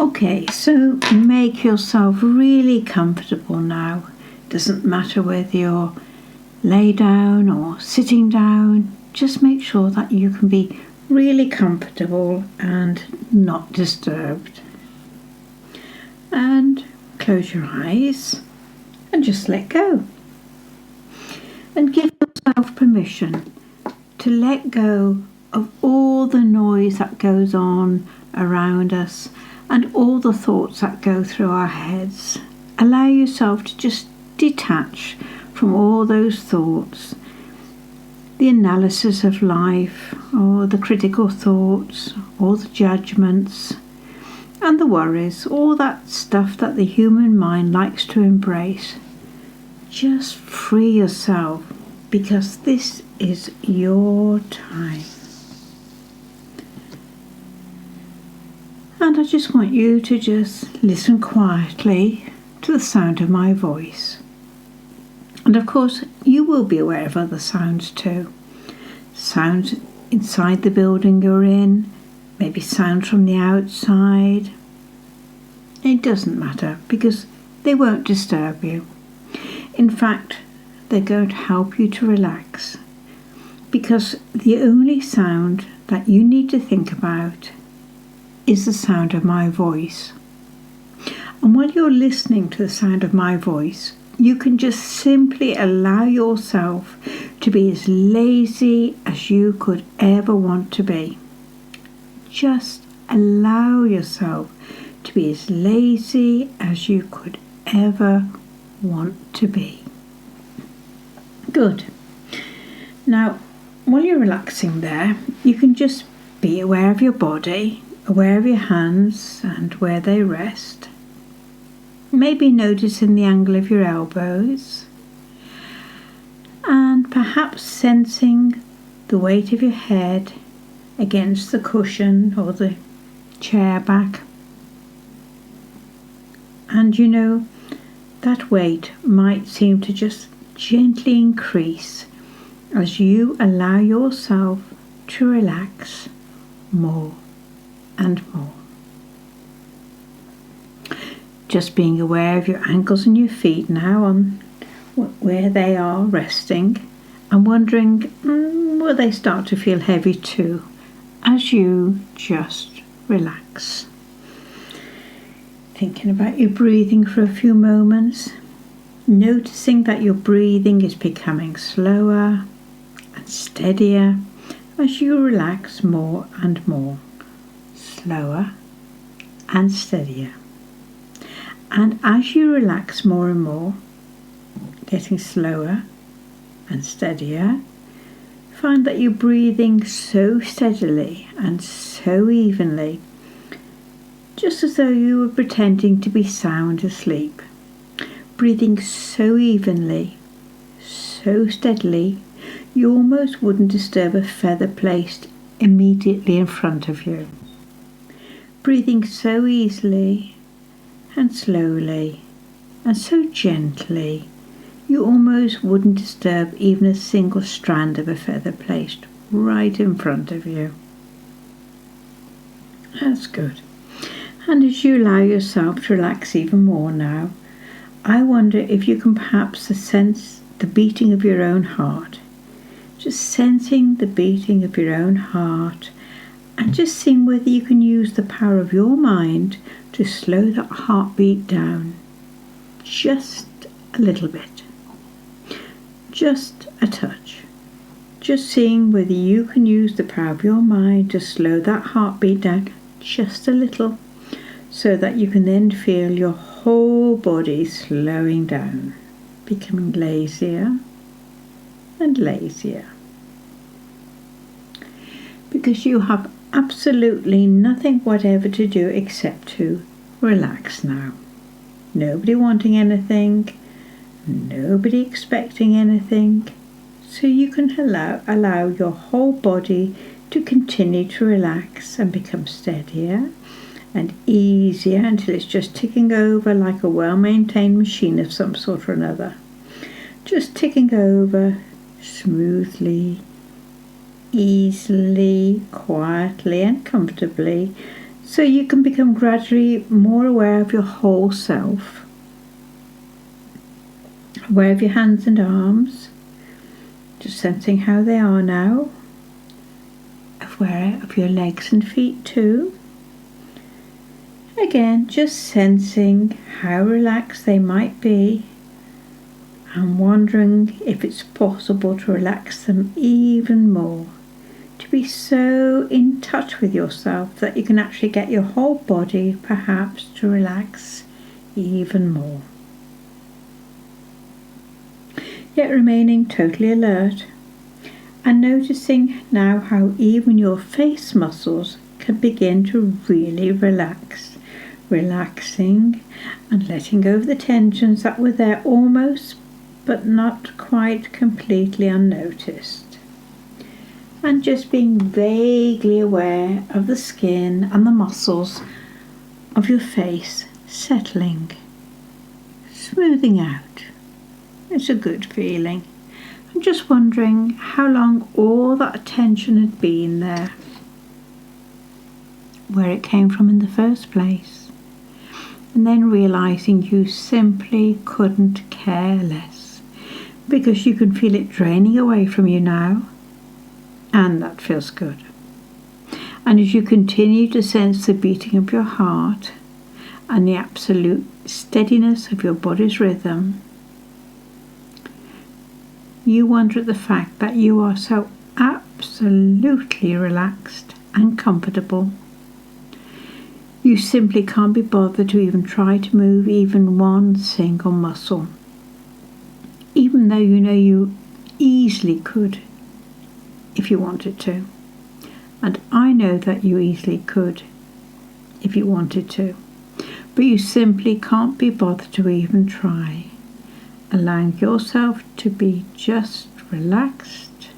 Okay, so make yourself really comfortable now. Doesn't matter whether you're lay down or sitting down, just make sure that you can be really comfortable and not disturbed. And close your eyes and just let go. And give yourself permission to let go of all the noise that goes on around us and all the thoughts that go through our heads. Allow yourself to just detach from all those thoughts, the analysis of life, or the critical thoughts, or the judgments, and the worries, all that stuff that the human mind likes to embrace. Just free yourself, because this is your time. And I just want you to just listen quietly to the sound of my voice. And of course, you will be aware of other sounds too. Sounds inside the building you're in, maybe sounds from the outside. It doesn't matter, because they won't disturb you. In fact, they're going to help you to relax, because the only sound that you need to think about is the sound of my voice. And while you're listening to the sound of my voice, you can just simply allow yourself to be as lazy as you could ever want to be. Just allow yourself to be as lazy as you could ever want to be. Good. Now, while you're relaxing there, you can just be aware of your body, aware of your hands and where they rest. Maybe noticing the angle of your elbows, and perhaps sensing the weight of your head against the cushion or the chair back. And you know, that weight might seem to just gently increase as you allow yourself to relax more and more. Just being aware of your ankles and your feet now on where they are resting, and wondering, will they start to feel heavy too as you just relax. Thinking about your breathing for a few moments, noticing that your breathing is becoming slower and steadier as you relax more and more, slower and steadier. And as you relax more and more, getting slower and steadier, find that you're breathing so steadily and so evenly, just as though you were pretending to be sound asleep. Breathing so evenly, so steadily, you almost wouldn't disturb a feather placed immediately in front of you. Breathing so easily and slowly and so gently, you almost wouldn't disturb even a single strand of a feather placed right in front of you. That's good. And as you allow yourself to relax even more now, I wonder if you can perhaps sense the beating of your own heart. Just sensing the beating of your own heart, and just seeing whether you can use the power of your mind to slow that heartbeat down just a little bit, just a touch. Just seeing whether you can use the power of your mind to slow that heartbeat down just a little, so that you can then feel your whole body slowing down, becoming lazier and lazier. Because you have absolutely nothing whatever to do except to relax now. Nobody wanting anything, nobody expecting anything, so you can allow your whole body to continue to relax and become steadier and easier until it's just ticking over like a well-maintained machine of some sort or another. Just ticking over smoothly, easily, quietly and comfortably, So you can become gradually more aware of your whole self, aware of your hands and arms, just sensing how they are now, aware of your legs and feet too. Again, just sensing how relaxed they might be and wondering if it's possible to relax them even more. To be so in touch with yourself that you can actually get your whole body perhaps to relax even more. Yet remaining totally alert and noticing now how even your face muscles can begin to really relax. Relaxing and letting go of the tensions that were there almost but not quite completely unnoticed. And just being vaguely aware of the skin and the muscles of your face settling, smoothing out. It's a good feeling. I'm just wondering how long all that tension had been there, where it came from in the first place. And then realising you simply couldn't care less because you can feel it draining away from you now, and that feels good. And as you continue to sense the beating of your heart and the absolute steadiness of your body's rhythm, you wonder at the fact that you are so absolutely relaxed and comfortable. You simply can't be bothered to even try to move even one single muscle, even though you know you easily could if you wanted to. And I know that you easily could if you wanted to, but you simply can't be bothered to even try, allowing yourself to be just relaxed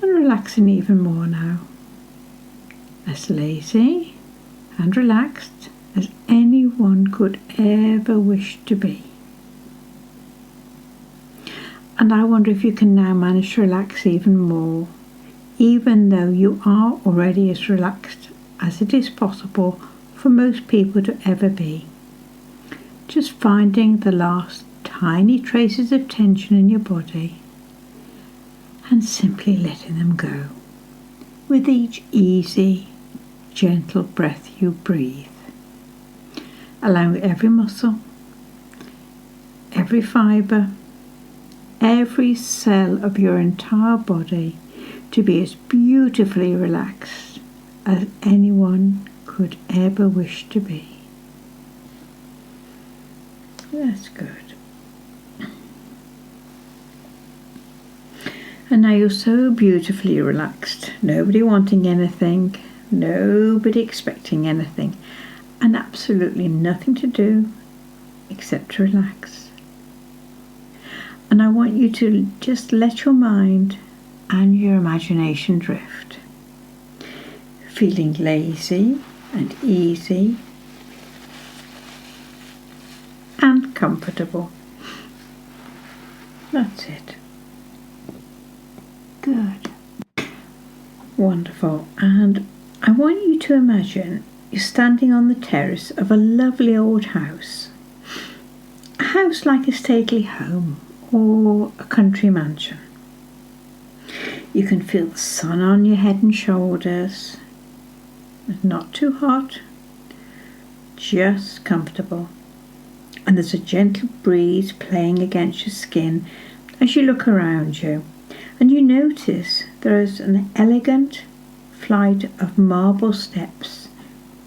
and relaxing even more now, as lazy and relaxed as anyone could ever wish to be. And I wonder if you can now manage to relax even more, even though you are already as relaxed as it is possible for most people to ever be. Just finding the last tiny traces of tension in your body and simply letting them go with each easy, gentle breath you breathe, allowing every muscle, every fibre, every cell of your entire body to be as beautifully relaxed as anyone could ever wish to be. That's good. And now you're so beautifully relaxed, nobody wanting anything, nobody expecting anything, and absolutely nothing to do except to relax. And I want you to just let your mind and your imagination drift, feeling lazy and easy and comfortable. That's it. Good. Wonderful. And I want you to imagine you're standing on the terrace of a lovely old house. A house like a stately home or a country mansion. You can feel the sun on your head and shoulders. It's not too hot, just comfortable. And there's a gentle breeze playing against your skin as you look around you. And you notice there is an elegant flight of marble steps,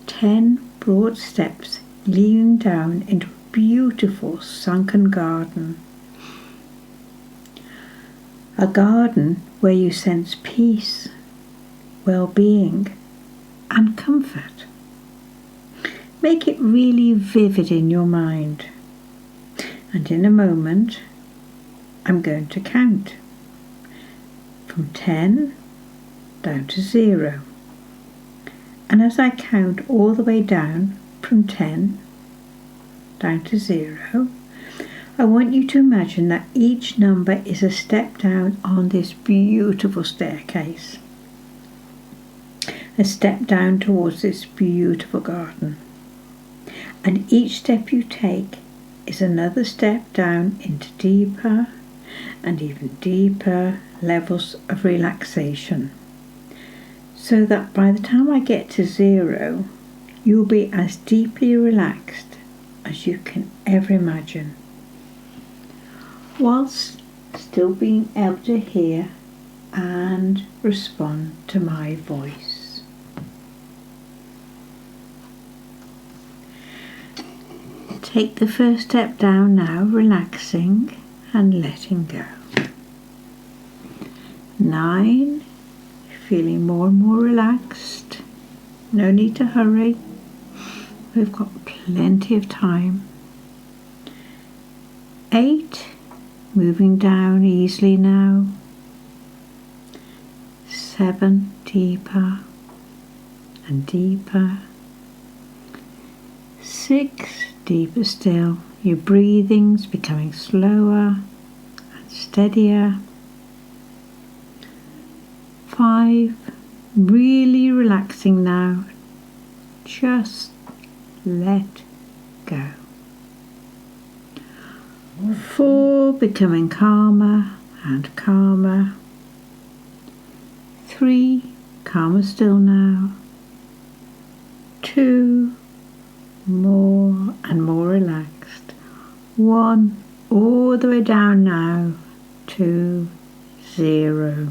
10 broad steps leading down into a beautiful sunken garden. A garden where you sense peace, well-being and comfort. Make it really vivid in your mind. And in a moment, I'm going to count from 10 down to 0. And as I count all the way down from 10 down to 0, I want you to imagine that each number is a step down on this beautiful staircase. a step down towards this beautiful garden. And each step you take is another step down into deeper and even deeper levels of relaxation, so that by the time I get to 0, you'll be as deeply relaxed as you can ever imagine, whilst still being able to hear and respond to my voice. Take the first step down now, relaxing and letting go. 9, feeling more and more relaxed. No need to hurry. We've got plenty of time. 8, moving down easily now. 7, deeper and deeper. 6, deeper still. Your breathing's becoming slower and steadier. 5, really relaxing now. Just let go. 4, becoming calmer and calmer. 3, calmer still now. 2, more and more relaxed. 1, all the way down now to 0.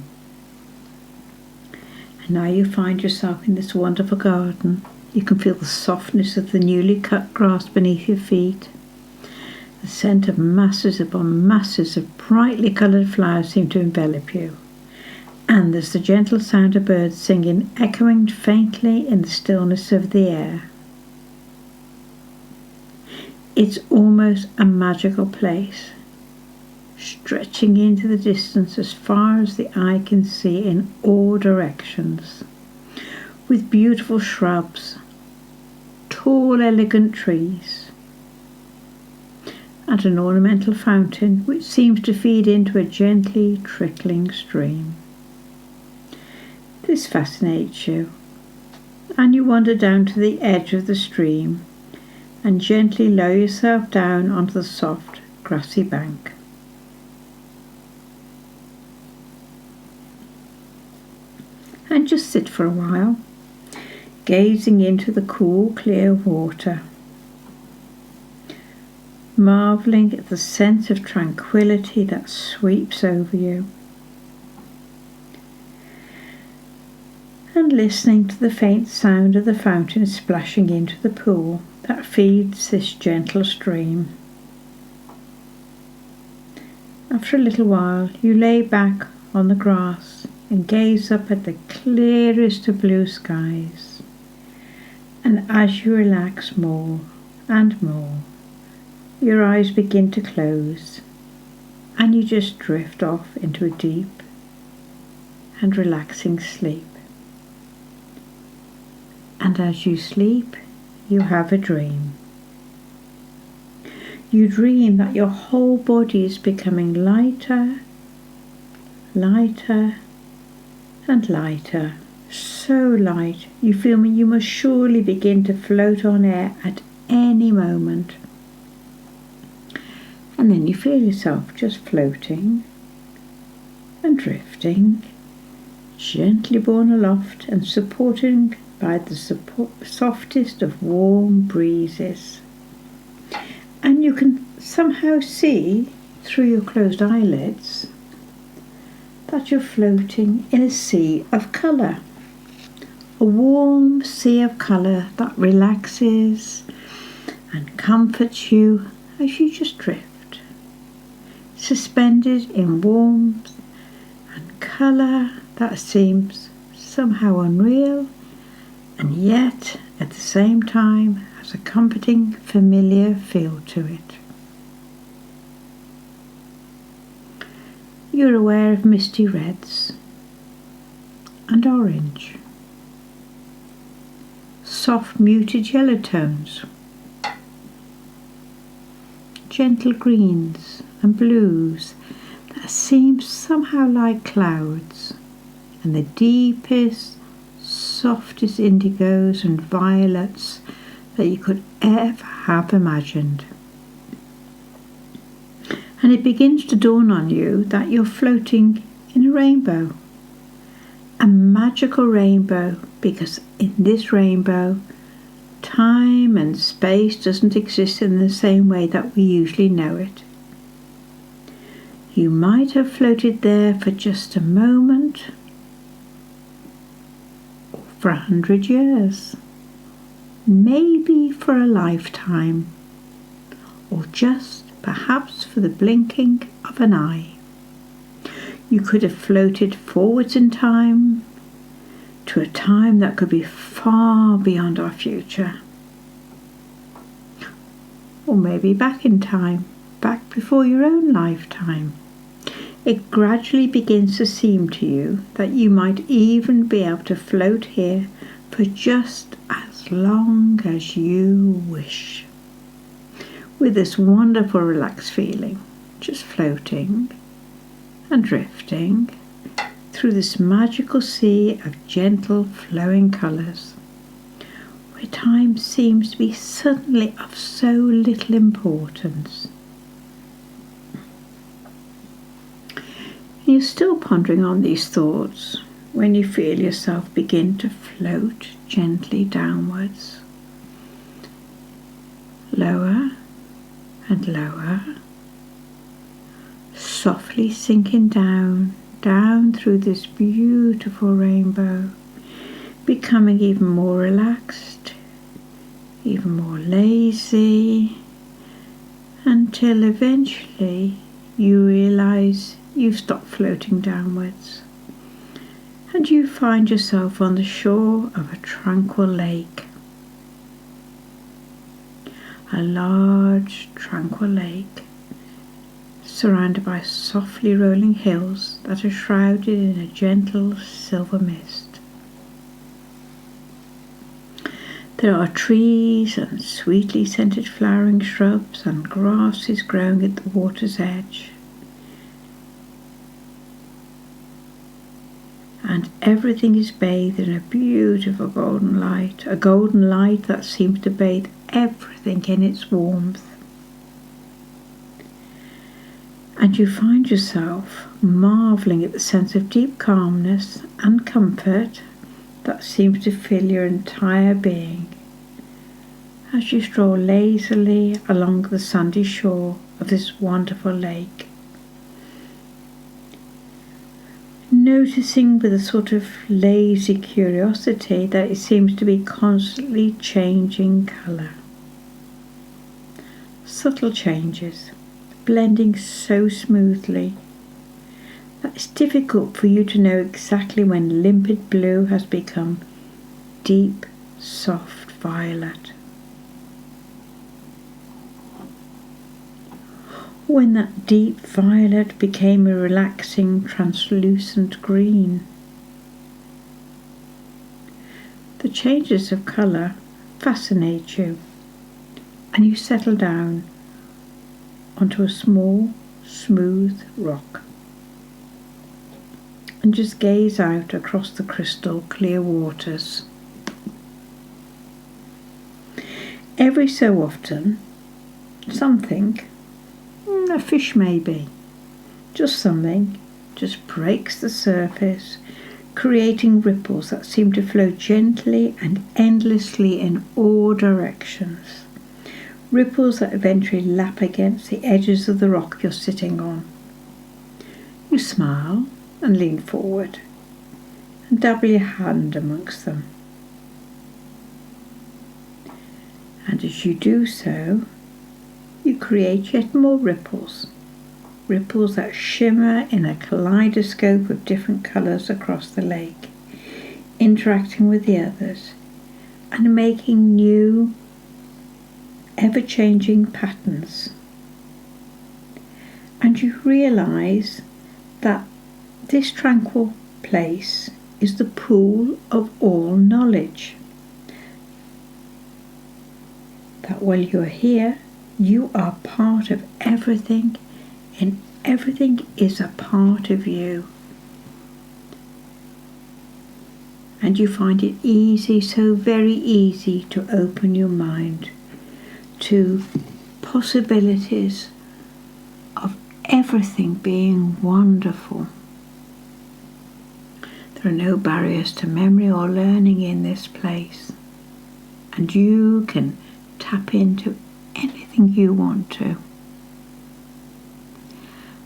And now you find yourself in this wonderful garden. You can feel the softness of the newly cut grass beneath your feet. The scent of masses upon masses of brightly coloured flowers seem to envelop you. And there's the gentle sound of birds singing, echoing faintly in the stillness of the air. It's almost a magical place, stretching into the distance as far as the eye can see in all directions, with beautiful shrubs, tall elegant trees, and an ornamental fountain which seems to feed into a gently trickling stream. This fascinates you, and you wander down to the edge of the stream and gently lower yourself down onto the soft grassy bank. And just sit for a while, gazing into the cool, clear water, marvelling at the sense of tranquility that sweeps over you, and listening to the faint sound of the fountain splashing into the pool that feeds this gentle stream. After a little while, you lay back on the grass and gaze up at the clearest of blue skies. And as you relax more and more, your eyes begin to close and you just drift off into a deep and relaxing sleep. And as you sleep, you have a dream. You dream that your whole body is becoming lighter, lighter and lighter, so light you feel you must surely begin to float on air at any moment. And then you feel yourself just floating and drifting, gently borne aloft and supported by the softest of warm breezes. And you can somehow see through your closed eyelids that you're floating in a sea of colour. A warm sea of colour that relaxes and comforts you as you just drift, suspended in warmth and colour that seems somehow unreal, and yet at the same time has a comforting, familiar feel to it. You're aware of misty reds and orange, soft muted yellow tones, gentle greens and blues that seem somehow like clouds, and the deepest, softest indigos and violets that you could ever have imagined. And it begins to dawn on you that you're floating in a rainbow. A magical rainbow, because in this rainbow, time and space doesn't exist in the same way that we usually know it. You might have floated there for just a moment, or for 100 years, maybe for a lifetime, or just perhaps for the blinking of an eye. You could have floated forwards in time to a time that could be far beyond our future. Or maybe back in time, back before your own lifetime. It gradually begins to seem to you that you might even be able to float here for just as long as you wish. With this wonderful relaxed feeling, just floating and drifting through this magical sea of gentle flowing colours, where time seems to be suddenly of so little importance. You're still pondering on these thoughts when you feel yourself begin to float gently downwards, lower and lower, softly sinking down through this beautiful rainbow, becoming even more relaxed, even more lazy, until eventually you realise you've stopped floating downwards and you find yourself on the shore of a tranquil lake. A large tranquil lake surrounded by softly rolling hills that are shrouded in a gentle silver mist. There are trees and sweetly scented flowering shrubs and grasses growing at the water's edge. And everything is bathed in a beautiful golden light, a golden light that seems to bathe everything in its warmth. And you find yourself marvelling at the sense of deep calmness and comfort that seems to fill your entire being as you stroll lazily along the sandy shore of this wonderful lake, noticing with a sort of lazy curiosity that it seems to be constantly changing colour. Subtle changes, blending so smoothly that it's difficult for you to know exactly when limpid blue has become deep, soft violet. When that deep violet became a relaxing, translucent green. The changes of colour fascinate you, and you settle down onto a small, smooth rock and just gaze out across the crystal clear waters. Every so often, something, a fish maybe, just something, just breaks the surface, creating ripples that seem to flow gently and endlessly in all directions. Ripples that eventually lap against the edges of the rock you're sitting on. You smile and lean forward and dabble your hand amongst them. And as you do so, you create yet more ripples, ripples that shimmer in a kaleidoscope of different colours across the lake, interacting with the others and making new, ever-changing patterns. And you realise that this tranquil place is the pool of all knowledge. That while you're here, you are part of everything, and everything is a part of you. and you find it easy, so very easy, to open your mind to possibilities of everything being wonderful. There are no barriers to memory or learning in this place, and you can tap into anything you want to.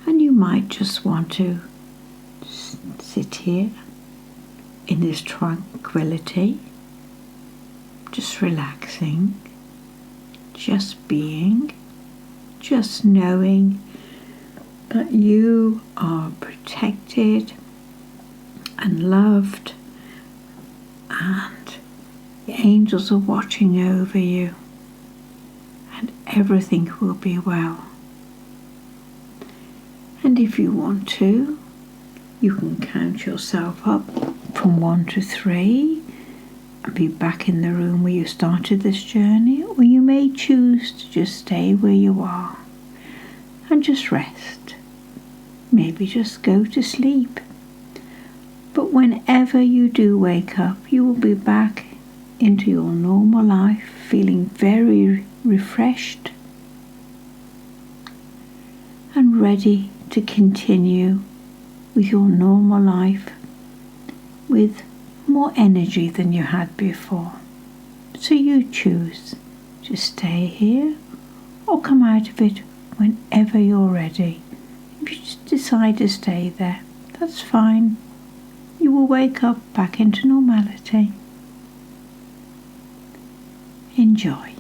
And you might just want to sit here in this tranquility, just relaxing, just being, just knowing that you are protected and loved, and the angels are watching over you, and everything will be well. And if you want to, you can count yourself up from 1 to 3 and be back in the room where you started this journey, or you may choose to just stay where you are and just rest. Maybe just go to sleep. But whenever you do wake up, you will be back into your normal life, feeling very refreshed and ready to continue with your normal life with more energy than you had before. So you choose to stay here or come out of it whenever you're ready. If you just decide to stay there, that's fine. You will wake up back into normality. Enjoy.